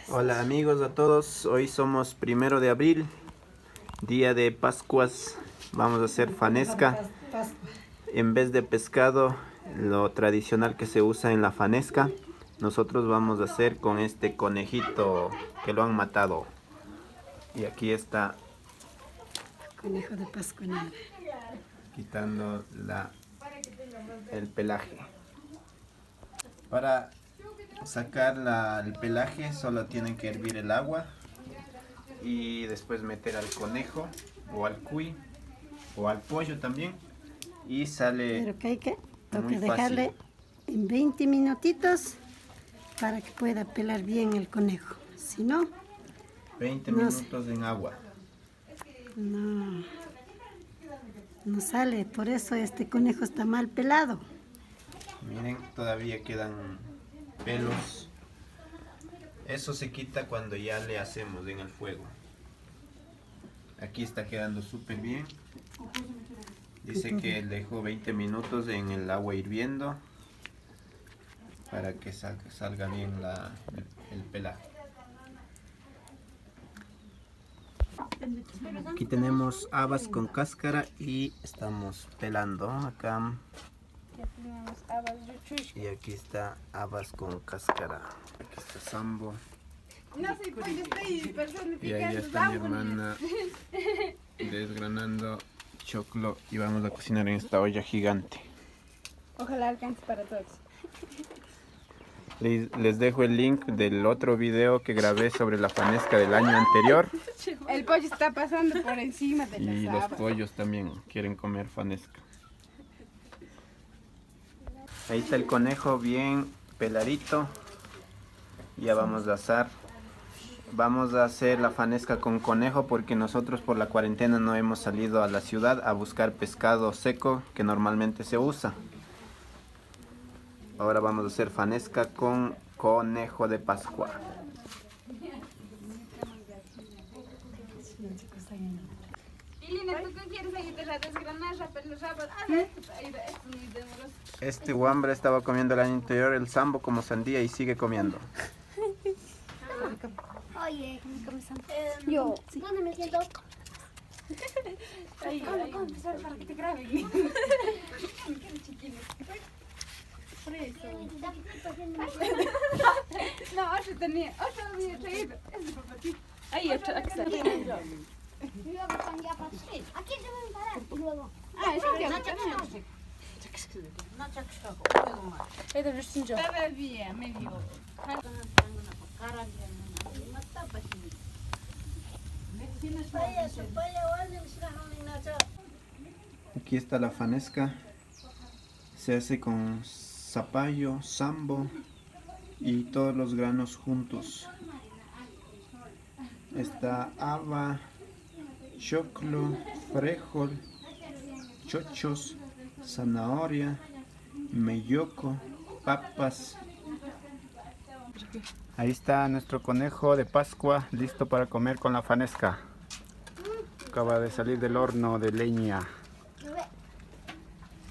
Hola amigos a todos, hoy somos 1 de abril, día de Pascuas. Vamos a hacer fanesca. En vez de pescado, lo tradicional que se usa en la fanesca, nosotros vamos a hacer con este conejito que lo han matado. Y aquí está Conejo de Pascua negra. quitando el pelaje. Para sacar el pelaje solo tienen que hervir el agua y después meter al conejo o al cuy o al pollo también y sale Pero que hay que muy dejarle fácil. en 20 minutitos para que pueda pelar bien el conejo. Si no, 20 no minutos en agua. no sale. Por eso este conejo está mal pelado. Miren, todavía quedan pelos. Eso se quita cuando ya le hacemos en el fuego. Aquí está quedando súper bien. Dice que dejó 20 minutos en el agua hirviendo para que salga bien el pelaje. Aquí tenemos habas con cáscara y estamos pelando acá. Y aquí está habas con cáscara. Aquí está Sambo. Y ahí está mi hermana desgranando choclo y vamos a cocinar en esta olla gigante. Ojalá alcance para todos. Les dejo el link del otro video que grabé sobre la fanesca del año anterior. El pollo está pasando por encima de Y las los habas. pollos también quieren comer fanesca. Ahí está el conejo bien peladito. Ya vamos a asar. Vamos a hacer la fanesca con conejo porque nosotros por la cuarentena no hemos salido a la ciudad a buscar pescado seco que normalmente se usa. Ahora vamos a hacer fanesca con conejo de Pascua. Lina, ¿tú qué quieres ahí? Desgranar, los rabos. Esto es muy demoroso. Este guambre estaba comiendo el año anterior el sambo como sandía y sigue comiendo. Oye, yo, ¿dónde me siento? ¿Cómo empezar para que te graben? Qué chiquillo. Por eso. No, otro había traído. Es de papatito. Ahí, otro, aquí está. Aquí se van a parar luego. Eso ya lo tenemos. Todavía, medio. Aquí está la fanesca. Se hace con zapallo, sambo y todos los granos juntos. Está haba, choclo, frijol, chochos, zanahoria, melloco, papas. Ahí está nuestro conejo de Pascua listo para comer con la fanesca. Acaba de salir del horno de leña.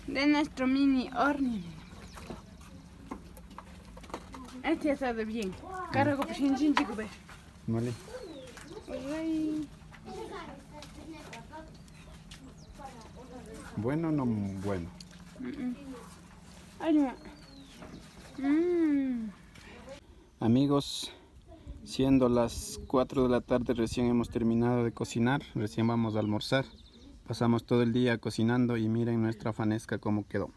De nuestro mini horno. Este ya sabe bien. Cargo por sin chico, ve. Vale. Bueno, no bueno. Ay, no. Amigos, siendo las 4 de la tarde recién hemos terminado de cocinar, recién vamos a almorzar. Pasamos todo el día cocinando y miren nuestra fanesca cómo quedó.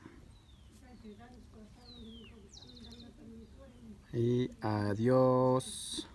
Y adiós.